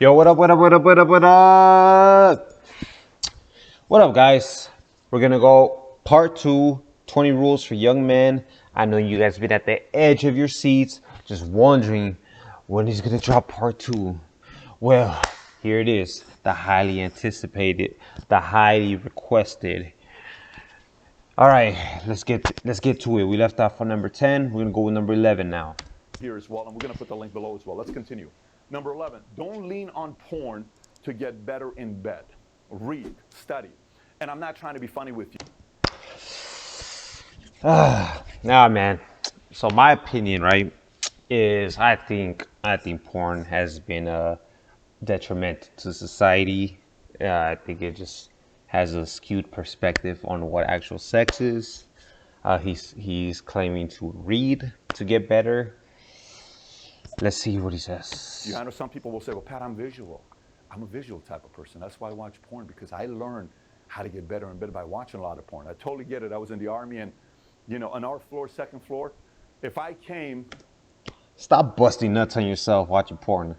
Yo, what up, what up, what up, what up, what up? What up, guys? We're gonna go part two, 20 rules for young men. I know you guys been at the edge of your seats, just wondering when he's gonna drop part two. Well, here it is, the highly anticipated, the highly requested. All right, let's get to it. We left off on number 10. We're gonna go with number 11 now. Here as well, and we're going to put the link below as well. Let's continue. Number 11, don't lean on porn to get better in bed. Read, study. And I'm not trying to be funny with you. Nah, man. So my opinion, right, is I think porn has been a detriment to society. I think it just has a skewed perspective on what actual sex is. He's claiming to read to get better. Let's see what he says. I know some people will say, well, Pat, I'm visual. I'm a visual type of person. That's why I watch porn, because I learned how to get better and better by watching a lot of porn. I totally get it. I was in the Army, and, on our floor, second floor, if I came Stop busting nuts on yourself watching porn.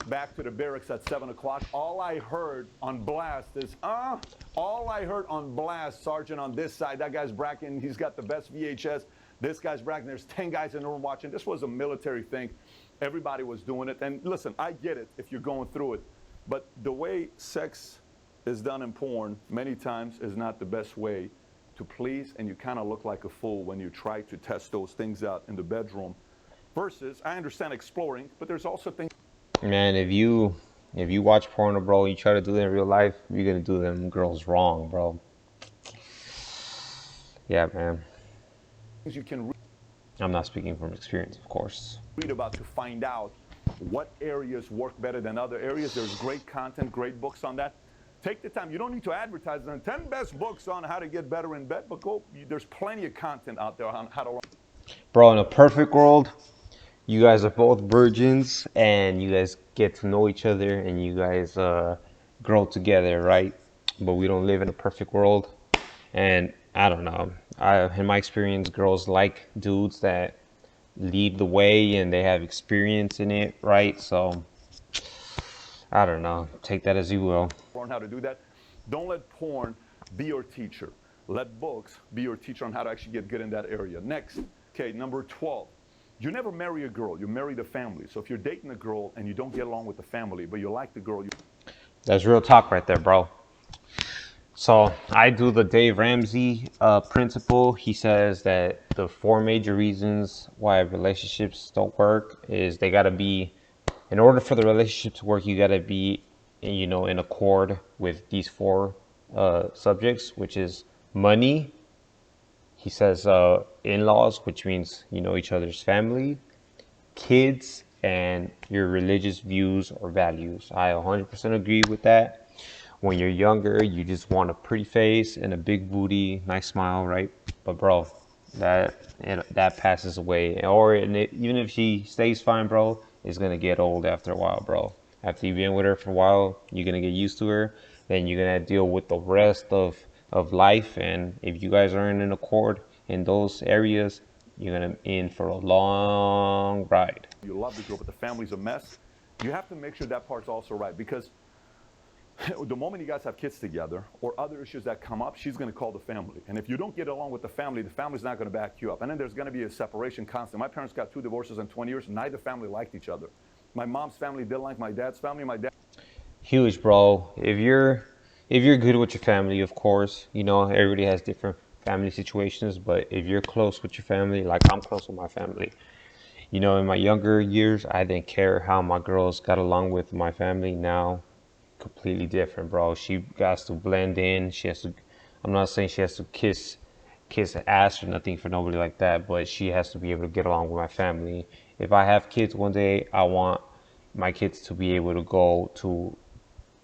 back to the barracks at 7 o'clock, all I heard on blast is, all I heard on blast, Sergeant on this side, that guy's bragging, he's got the best VHS, this guy's bragging, there's 10 guys in the room watching. This was a military thing. Everybody was doing it. And listen, I get it if you're going through it, but the way sex is done in porn many times is not the best way to please, and you kind of look like a fool when you try to test those things out in the bedroom. Versus, I understand exploring, but there's also things. Man, if you watch porno, bro, you try to do that in real life, you're gonna do them girls wrong, bro. Yeah, man. You can I'm not speaking from experience, of course. read about to find out what areas work better than other areas. There's great content, great books on that. Take the time. You don't need to advertise them. 10 best books on how to get better in bed, but there's plenty of content out there on how to learn. Bro, in a perfect world, you guys are both virgins and you guys get to know each other and you guys grow together, right? But we don't live in a perfect world. And I don't know. In my experience, girls like dudes that lead the way and they have experience in it, right? So I don't know. Take that as you will. Learn how to do that. Don't let porn be your teacher. Let books be your teacher on how to actually get good in that area. Next, okay, number 12. You never marry a girl, you marry the family. So if you're dating a girl and you don't get along with the family, but you like the girl, That's real talk right there, bro. So I do the Dave Ramsey principle. He says that the four major reasons why relationships don't work is they got to be, in order for the relationship to work, you got to be, in accord with these four subjects, which is money. He says in-laws, which means you know each other's family, kids, and your religious views or values. I 100% agree with that. When you're younger, you just want a pretty face and a big booty, nice smile, right? But bro, that passes away. Even if she stays fine, bro, it's gonna get old after a while, bro. After you've been with her for a while, you're gonna get used to her. Then you're gonna deal with the rest of life. And if you guys aren't in accord in those areas, you're gonna in for a long ride. you love the girl, but the family's a mess. You have to make sure that part's also right, because the moment you guys have kids together or other issues that come up, she's going to call the family. And if you don't get along with the family's not going to back you up. And then there's going to be a separation constant. My parents got 2 divorces in 20 years. Neither family liked each other. My mom's family didn't like my dad's family. My dad. Huge, bro. If you're good with your family, of course, everybody has different family situations, but if you're close with your family, like I'm close with my family, in my younger years, I didn't care how my girls got along with my family. Now, completely different, bro. She has to blend in. I'm not saying she has to kiss ass or nothing for nobody like that, but she has to be able to get along with my family. If I have kids one day, I want my kids to be able to go to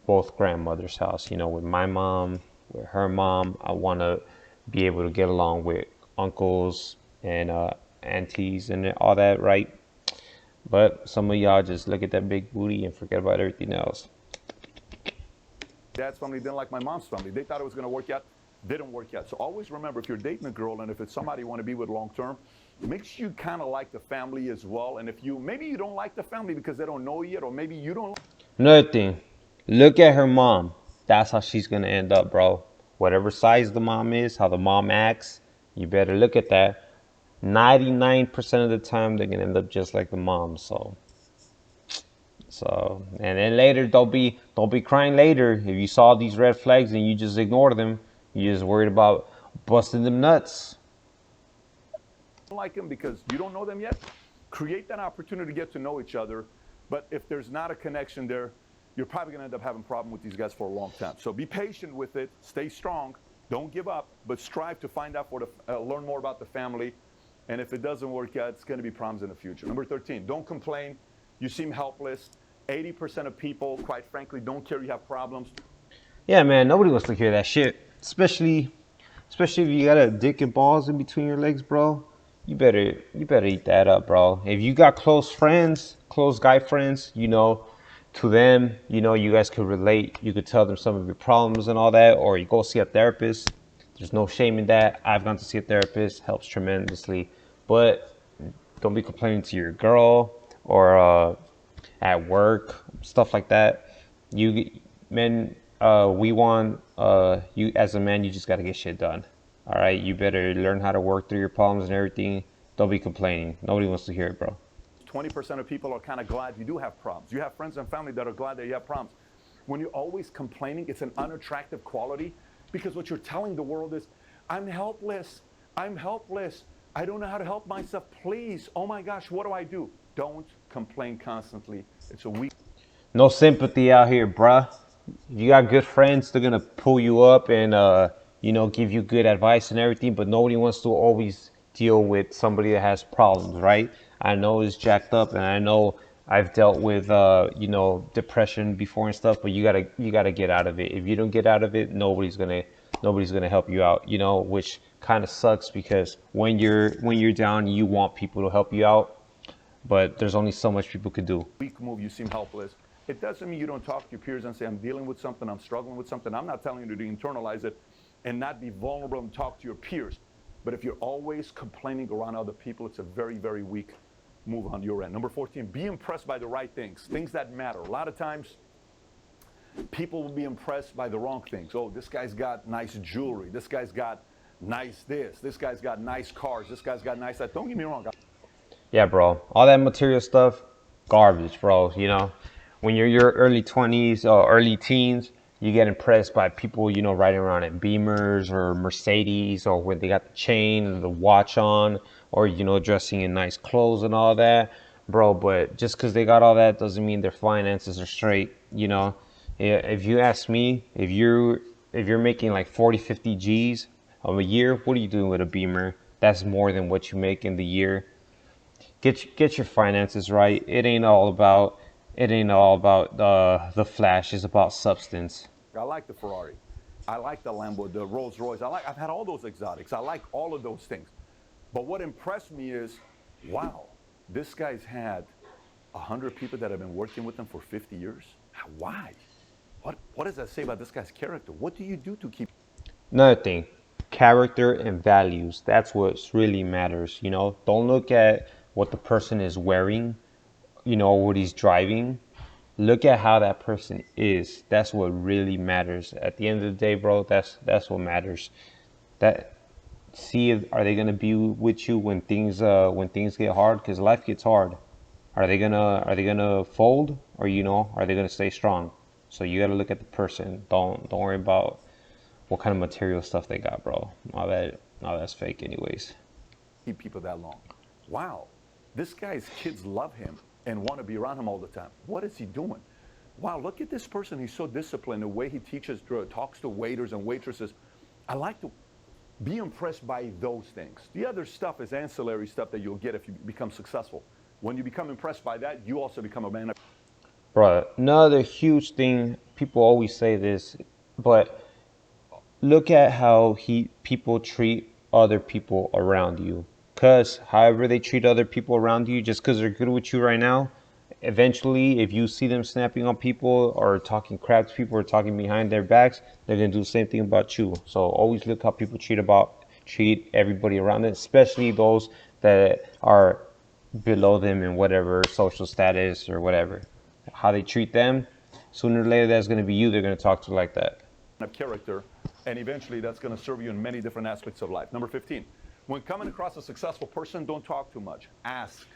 both grandmothers' house, with my mom, with her mom. I want to be able to get along with uncles and aunties and all that, right? But some of y'all just look at that big booty and forget about everything else. Dad's family didn't like my mom's family. They thought it was going to work out. Didn't work out. So always remember, if you're dating a girl and if it's somebody you want to be with long term, make sure you kind of like the family as well. And if maybe you don't like the family because they don't know yet, or maybe you don't. Another thing, look at her mom. That's how she's gonna end up, bro. Whatever size the mom is, how the mom acts, you better look at that. 99% of the time, they're gonna end up just like the mom. And then later, don't be crying later if you saw these red flags and you just ignore them. You're just worried about busting them nuts. Like them because you don't know them yet. Create that opportunity to get to know each other. But if there's not a connection there, you're probably going to end up having a problem with these guys for a long time. So be patient with it. Stay strong. Don't give up, but strive to find out learn more about the family. And if it doesn't work out, it's going to be problems in the future. Number 13, don't complain. You seem helpless. 80% of people, quite frankly, don't care you have problems. Yeah, man, nobody wants to hear that shit. Especially if you got a dick and balls in between your legs, bro. You better eat that up, bro. If you got close friends, close guy friends, to them, you guys could relate. You could tell them some of your problems and all that, or you go see a therapist. There's no shame in that. I've gone to see a therapist, helps tremendously. But don't be complaining to your girl or at work, stuff like that. You men, we want you as a man. You just got to get shit done. All right, you better learn how to work through your problems and everything. Don't be complaining. Nobody wants to hear it, bro. 20% of people are kind of glad you do have problems. You have friends and family that are glad that you have problems. When you're always complaining, it's an unattractive quality because what you're telling the world is, I'm helpless. I'm helpless. I don't know how to help myself. Please, oh my gosh, what do I do? Don't complain constantly. It's a weak. No sympathy out here, bruh. If you got good friends, they're gonna pull you up and give you good advice and everything. But nobody wants to always deal with somebody that has problems, right? I know it's jacked up, and I know I've dealt with depression before and stuff. But you gotta get out of it. If you don't get out of it, nobody's gonna help you out. Which kind of sucks because when you're down, you want people to help you out, but there's only so much people could do. Weak move, you seem helpless. It doesn't mean you don't talk to your peers and say, I'm dealing with something, I'm struggling with something. I'm not telling you to internalize it and not be vulnerable and talk to your peers. But if you're always complaining around other people, it's a very, very weak move on your end. Number 14, be impressed by the right things that matter. A lot of times, people will be impressed by the wrong things. Oh, this guy's got nice jewelry. This guy's got nice this. This guy's got nice cars. This guy's got nice that. Don't get me wrong. Yeah, bro. All that material stuff, garbage, bro. When you're your early 20s or early teens, you get impressed by people, riding around in Beamers or Mercedes, or when they got the chain and the watch on, or, dressing in nice clothes and all that, bro. But just because they got all that doesn't mean their finances are straight. If you ask me, if you're making like 40, 50 G's a year, what are you doing with a Beamer? That's more than what you make in the year. Get your finances right. It ain't all about the flash. It's about substance. I like the Ferrari. I like the Lambo, the Rolls Royce. I've had all those exotics. I like all of those things. But what impressed me is, wow, this guy's had 100 people that have been working with him for 50 years. Why? What does that say about this guy's character? What do you do to keep? Another thing, character and values. That's what really matters. Don't look at what the person is wearing, what he's driving. Look at how that person is. That's what really matters. At the end of the day, bro, that's what matters. That See if are they gonna be with you when things get hard? Because life gets hard. Are they gonna fold, or are they gonna stay strong? So you gotta look at the person. Don't worry about what kind of material stuff they got, bro. All that's fake anyways. Keep people that long? Wow, this guy's kids love him and want to be around him all the time. What is he doing? Wow, look at this person. He's so disciplined. The way he talks to waiters and waitresses. I like to be impressed by those things. The other stuff is ancillary stuff that you'll get if you become successful. When you become impressed by that, you also become a man. Bro, another huge thing, people always say this, but look at how people treat other people around you. Cause however they treat other people around you, just because they're good with you right now, eventually if you see them snapping on people or talking crap to people or talking behind their backs, they're gonna do the same thing about you. So always look how people treat everybody around them, especially those that are below them in whatever social status or whatever. How they treat them, sooner or later that's going to be you they're going to talk to like that. of character, and eventually that's going to serve you in many different aspects of life. Number 15, when coming across a successful person, don't talk too much. Ask.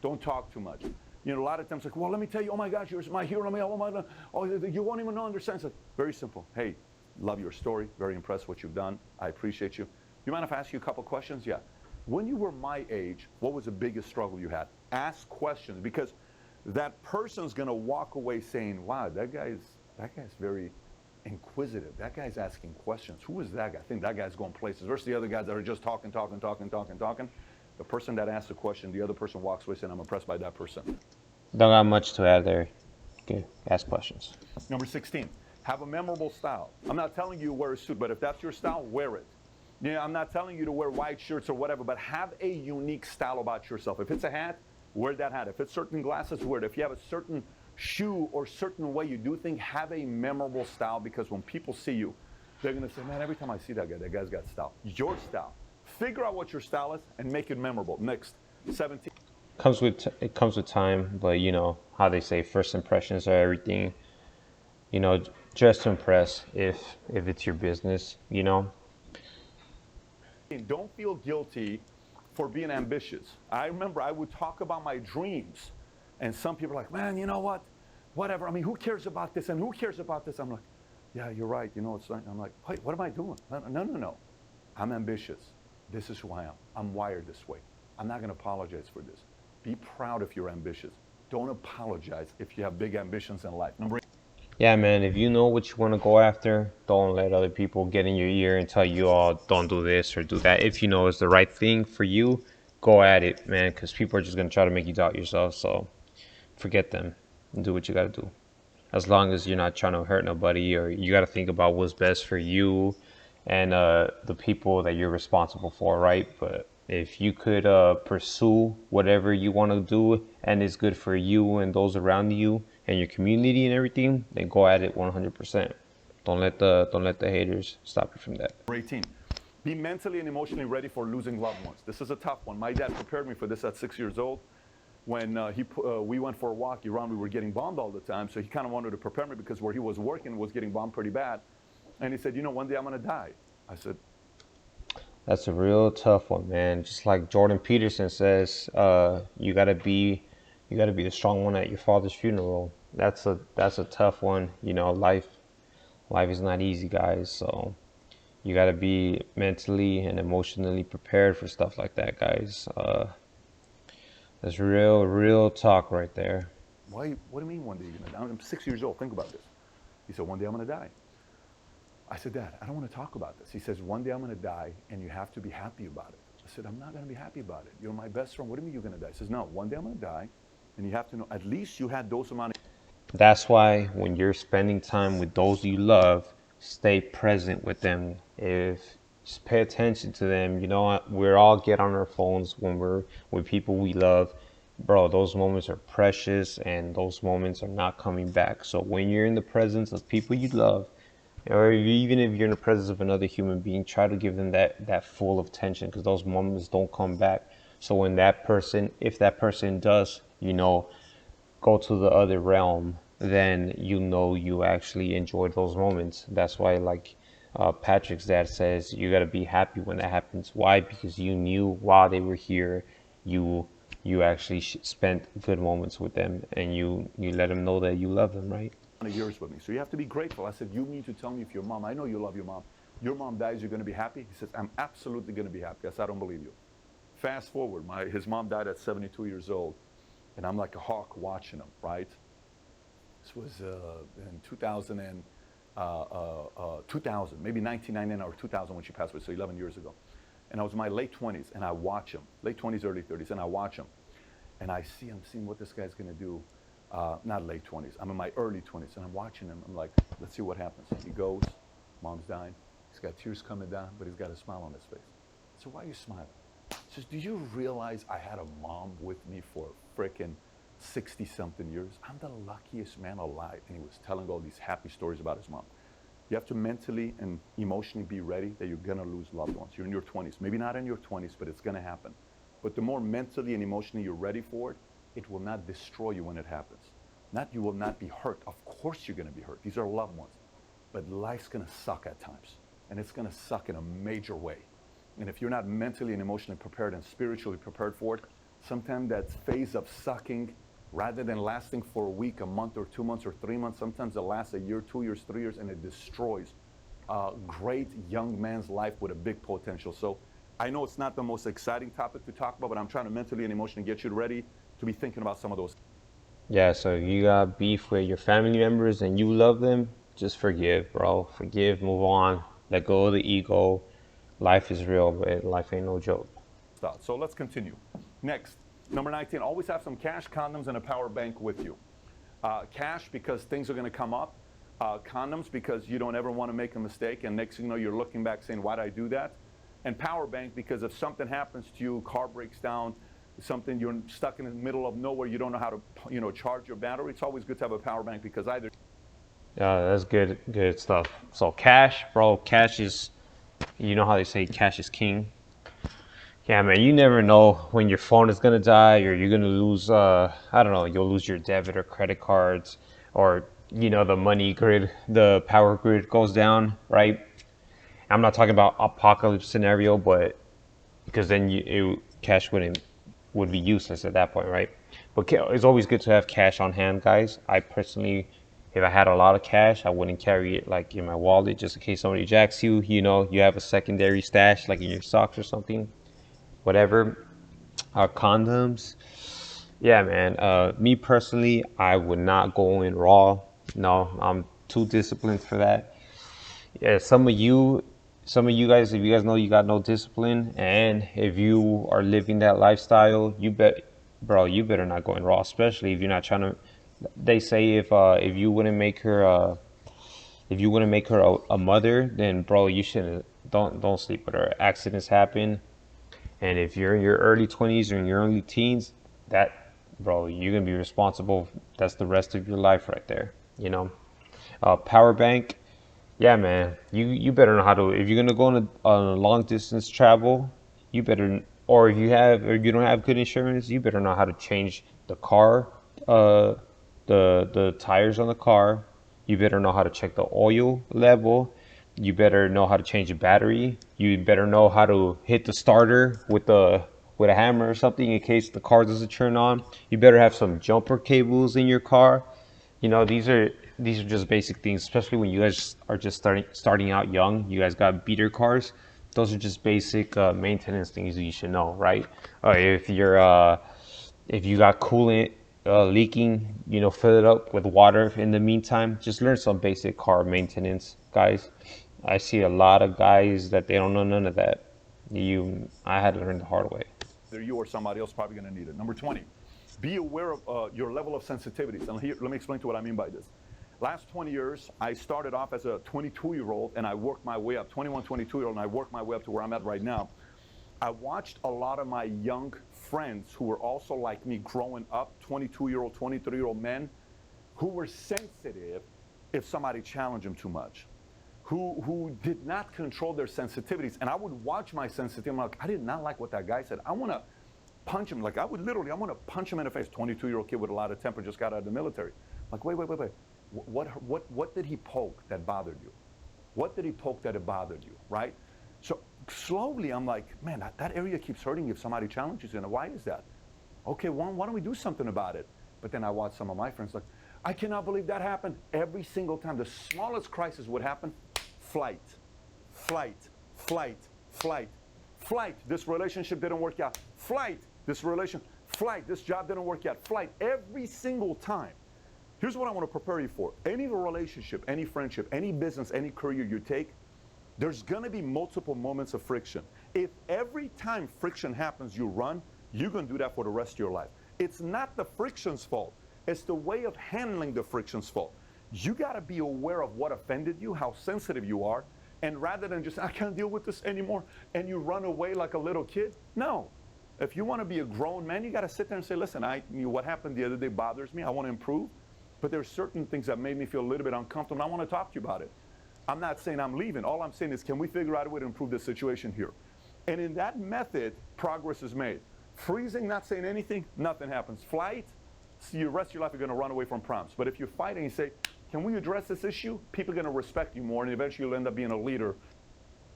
Don't talk too much. You know, a lot of times, like, well, let me tell you, oh my gosh, you're my hero. Oh my God, oh, you won't even understand. It's like, very simple. Hey, love your story. Very impressed what you've done. I appreciate you. You mind if I ask you a couple questions? Yeah. When you were my age, what was the biggest struggle you had? Ask questions, because that person's going to walk away saying, wow, that guy's very inquisitive. That guy's asking questions. Who is that guy? I think that guy's going places. Versus the other guys that are just talking. The person that asks the question, the other person walks away saying, I'm impressed by that person. Don't got much to add there. Okay, ask questions. Number 16, have a memorable style. I'm not telling you to wear a suit, but if that's your style, wear it. Yeah, I'm not telling you to wear white shirts or whatever, but have a unique style about yourself. If it's a hat, wear that hat. If it's certain glasses, wear it. If you have a certain shoe or certain way you do things, have a memorable style, because when people see you, they're going to say, man, every time I see that guy's got style. Your style. Figure out what your style is and make it memorable. Next, 17. It comes with time, but you know how they say first impressions are everything. You know, dress to impress if it's your business, you know. Don't feel guilty for being ambitious. I remember I would talk about my dreams, and some people are like, man, you know what? Whatever. I mean, who cares about this and who cares about this? I'm like, yeah, you're right. You know, it's like, I'm like, wait, what am I doing? No. I'm ambitious. This is who I am. I'm wired this way. I'm not going to apologize for this. Be proud if you're ambitious. Don't apologize if you have big ambitions in life. Number 8. Yeah, man, if you know what you want to go after, don't let other people get in your ear and tell you, oh, don't do this or do that. If you know it's the right thing for you, go at it, man, because people are just going to try to make you doubt yourself. So forget them and do what you got to do. As long as you're not trying to hurt nobody, or you got to think about what's best for you and the people that you're responsible for, right? But if you could pursue whatever you want to do and it's good for you and those around you and your community and everything, then go at it 100%. Don't let the haters stop you from that. 18. Be mentally and emotionally ready for losing loved ones. This is a tough one. My dad prepared me for this at 6 years old. When we went for a walk, Iran, we were getting bombed all the time, so he kind of wanted to prepare me, because where he was working was getting bombed pretty bad. And he said, you know, one day I'm going to die. I said, that's a real tough one, man. Just like Jordan Peterson says, you gotta be the strong one at your father's funeral. That's a tough one. You know, life is not easy, guys. So you gotta be mentally and emotionally prepared for stuff like that, guys. That's real talk right there. why? What do you mean one day you're going to die? I'm 6 years old. Think about this. He said, one day I'm going to die. I said, Dad, I don't want to talk about this. He says, one day I'm going to die, and you have to be happy about it. I said, I'm not going to be happy about it. You're my best friend. What do you mean you're going to die? He says, no, one day I'm going to die, and you have to know, at least you had those amount of... That's why when you're spending time with those you love, stay present with them. Just pay attention to them. You know, we're all get on our phones when we're with people we love. Bro, those moments are precious, and those moments are not coming back. So when you're in the presence of people you love, or even if you're in the presence of another human being, try to give them that full of attention, because those moments don't come back. So when if that person does, you know, go to the other realm, then you know you actually enjoyed those moments. That's why, like Patrick's dad says, you got to be happy when that happens. Why? Because you knew while they were here, you actually spent good moments with them, and you let them know that you love them, right? years with me. So you have to be grateful. I said, you need to tell me if your mom, I know you love your mom dies, you're going to be happy? He says, I'm absolutely going to be happy. I said, I don't believe you. Fast forward, his mom died at 72 years old, and I'm like a hawk watching him, right? This was in 2000, maybe 1999 or 2000 when she passed away, so 11 years ago. And I was in my late 20s, and I watch him, late 20s, early 30s, and I watch him. And I'm seeing what this guy's going to do. Not late 20s. I'm in my early 20s, and I'm watching him. I'm like, let's see what happens. He goes, mom's dying. He's got tears coming down, but he's got a smile on his face. So why are you smiling? He says, do you realize I had a mom with me for frickin' 60-something years? I'm the luckiest man alive. And he was telling all these happy stories about his mom. You have to mentally and emotionally be ready that you're going to lose loved ones. You're in your 20s. Maybe not in your 20s, but it's going to happen. But the more mentally and emotionally you're ready for it, it will not destroy you when it happens. Not you will not be hurt. Of course you're going to be hurt. These are loved ones. But life's going to suck at times. And it's going to suck in a major way. And if you're not mentally and emotionally prepared and spiritually prepared for it, sometimes that phase of sucking, rather than lasting for a week, a month, or 2 months, or 3 months, sometimes it lasts a year, 2 years, 3 years, and it destroys a great young man's life with a big potential. So I know it's not the most exciting topic to talk about, but I'm trying to mentally and emotionally get you ready to be thinking about some of those. Yeah, so you got beef with your family members and you love them, just forgive, bro. Forgive, move on, let go of the ego. Life is real, but life ain't no joke. Stuff. So let's continue. Next, number 19, always have some cash, condoms, and a power bank with you. Cash because things are going to come up. Condoms because you don't ever want to make a mistake, and next thing you know, you're looking back saying, why did I do that? And power bank because if something happens to you, car breaks down, something, you're stuck in the middle of nowhere, you don't know how to charge your battery, it's always good to have a power bank because either. Yeah, that's good stuff. So cash, bro, cash is, you know how they say cash is king. Yeah, man, you never know when your phone is gonna die or you're gonna lose, I don't know, you'll lose your debit or credit cards, or, the money grid, the power grid goes down, right? I'm not talking about apocalypse scenario, but because then cash would be useless at that point, right? But it's always good to have cash on hand, guys. I personally, if I had a lot of cash, I wouldn't carry it like in my wallet just in case somebody jacks you. You have a secondary stash like in your socks or something, whatever. Condoms. Yeah, man. Me personally, I would not go in raw. No, I'm too disciplined for that. Yeah, some of you guys, if you guys know you got no discipline, and if you are living that lifestyle, you better not go in raw, especially if you're not trying to. They say if you wouldn't make her a mother, then bro, you shouldn't. Don't sleep with her. Accidents happen, and if you're in your early 20s or in your early teens, that bro, you're gonna be responsible. That's the rest of your life right there. Power bank. Yeah, man. You better know how to. If you're gonna go on a long distance travel, you better. Or if you don't have good insurance, you better know how to change the car, the tires on the car. You better know how to check the oil level. You better know how to change the battery. You better know how to hit the starter with a hammer or something in case the car doesn't turn on. You better have some jumper cables in your car. These are just basic things, especially when you guys are just starting out young. You guys got beater cars. Those are just basic maintenance things you should know, right? If you got coolant leaking, fill it up with water in the meantime. Just learn some basic car maintenance, guys. I see a lot of guys that they don't know none of that. I had to learn the hard way. Either you or somebody else probably going to need it. Number 20, be aware of your level of sensitivities. And here, let me explain to what I mean by this. Last 20 years, I started off as a 22-year-old, and I worked my way up, 21, 22-year-old, and I worked my way up to where I'm at right now. I watched a lot of my young friends who were also like me growing up, 22-year-old, 23-year-old men, who were sensitive if somebody challenged them too much, who did not control their sensitivities. And I would watch my sensitivity. I'm like, I did not like what that guy said. I want to punch him. Like, I want to punch him in the face. 22-year-old kid with a lot of temper, just got out of the military. Like, wait. What did he poke that bothered you? What did he poke that it bothered you, right? So slowly I'm like, man, that area keeps hurting if somebody challenges you. And why is that? Okay, why don't we do something about it? But then I watch some of my friends like, I cannot believe that happened. Every single time the smallest crisis would happen, flight. This relationship didn't work out. Flight. This job didn't work out. Flight. Every single time. Here's what I want to prepare you for. Any relationship, any friendship, any business, any career you take, there's going to be multiple moments of friction. If every time friction happens, you run, you're going to do that for the rest of your life. It's not the friction's fault. It's the way of handling the friction's fault. You got to be aware of what offended you, how sensitive you are, and rather than just, I can't deal with this anymore, and you run away like a little kid, no. If you want to be a grown man, you got to sit there and say, listen, what happened the other day bothers me. I want to improve. But there's certain things that made me feel a little bit uncomfortable, and I want to talk to you about it. I'm not saying I'm leaving. All I'm saying is, can we figure out a way to improve the situation here? And in that method, progress is made. Freezing, not saying anything, nothing happens. Flight, see the rest of your life you're going to run away from problems. But if you fight and you say, can we address this issue? People are going to respect you more, and eventually you'll end up being a leader.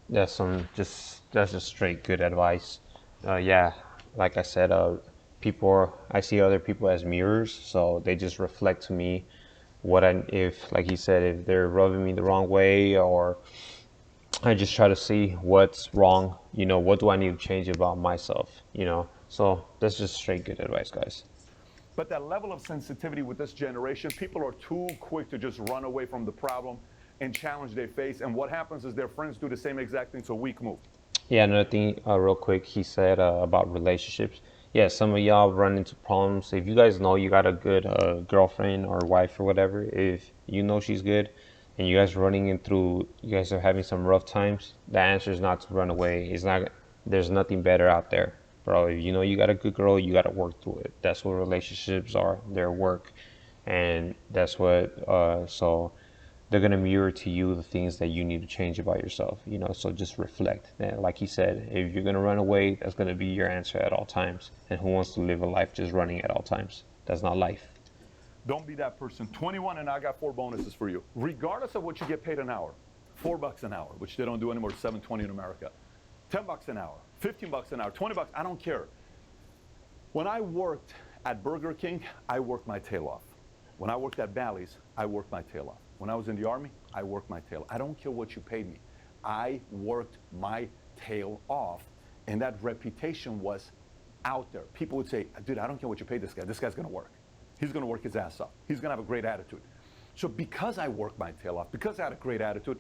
That's just straight good advice. Yeah, like I said, I see other people as mirrors, so they just reflect to me if, like he said, if they're rubbing me the wrong way, or I just try to see what's wrong, what do I need to change about myself. So that's just straight good advice, guys. But that level of sensitivity with this generation, people are too quick to just run away from the problem and challenge they face. And what happens is their friends do the same exact thing, so weak move. Yeah, another thing, real quick, he said about relationships. Yeah, some of y'all run into problems. If you guys know you got a good girlfriend or wife or whatever, if you know she's good, and you guys you guys are having some rough times, the answer is not to run away. It's not. There's nothing better out there, bro. If you know you got a good girl, you got to work through it. That's what relationships are. They're work, and that's what. So they're gonna mirror to you the things that you need to change about yourself. So just reflect. And like he said, if you're gonna run away, that's gonna be your answer at all times. And who wants to live a life just running at all times? That's not life. Don't be that person. 21 and I got 4 bonuses for you. Regardless of what you get paid an hour, $4 an hour, which they don't do anymore, $7.20 in America. $10 an hour, $15 an hour, $20, I don't care. When I worked at Burger King, I worked my tail off. When I worked at Bally's, I worked my tail off. When I was in the Army, I worked my tail. I don't care what you paid me. I worked my tail off, and that reputation was out there. People would say, dude, I don't care what you paid this guy. This guy's going to work. He's going to work his ass off. He's going to have a great attitude. So because I worked my tail off, because I had a great attitude,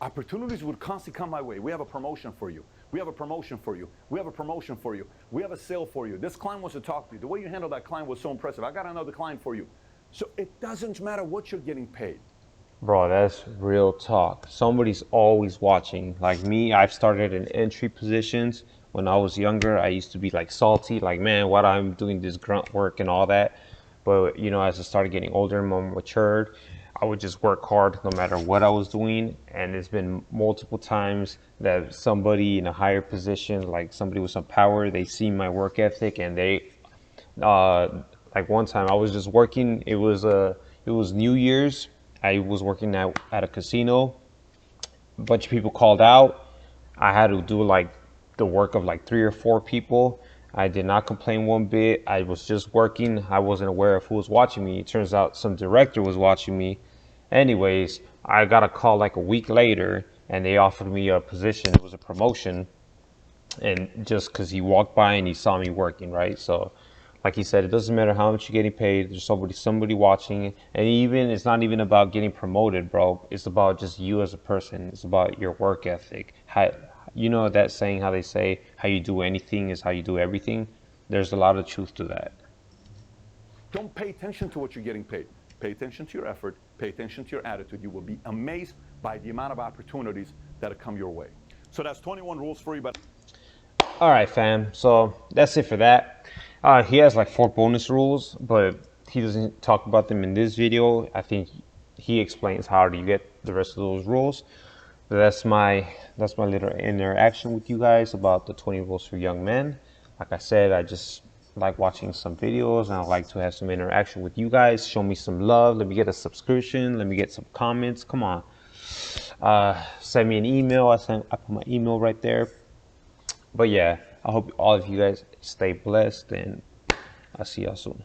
opportunities would constantly come my way. We have a promotion for you. We have a promotion for you. We have a promotion for you. We have a sale for you. This client wants to talk to you. The way you handled that client was so impressive. I got another client for you. So it doesn't matter what you're getting paid. Bro, that's real talk. Somebody's always watching. Like me, I've started in entry positions. When I was younger, I used to be like salty, like, man, what I'm doing this grunt work and all that. But, as I started getting older and more matured, I would just work hard no matter what I was doing. And it's been multiple times that somebody in a higher position, like somebody with some power, they see my work ethic, and like one time I was just working. It was New Year's. I was working at a casino. A bunch of people called out. I had to do like the work of like 3 or 4 people. I did not complain one bit. I was just working. I wasn't aware of who was watching me. It turns out some director was watching me. Anyways, I got a call like a week later, and they offered me a position. It was a promotion, and just because he walked by and he saw me working, right? So like he said, it doesn't matter how much you're getting paid. There's somebody watching, and it's not even about getting promoted, bro. It's about just you as a person. It's about your work ethic. That saying, how they say, how you do anything is how you do everything. There's a lot of truth to that. Don't pay attention to what you're getting paid. Pay attention to your effort. Pay attention to your attitude. You will be amazed by the amount of opportunities that come your way. So that's 21 rules for you. But all right, fam. So that's it for that. He has like 4 bonus rules, but he doesn't talk about them in this video. I think he explains how do you get the rest of those rules. But that's my little interaction with you guys about the 20 rules for young men. Like I said, I just like watching some videos, and I like to have some interaction with you guys. Show me some love. Let me get a subscription. Let me get some comments. Come on. Send me an email. I put my email right there. But yeah, I hope all of you guys stay blessed, and I'll see y'all soon.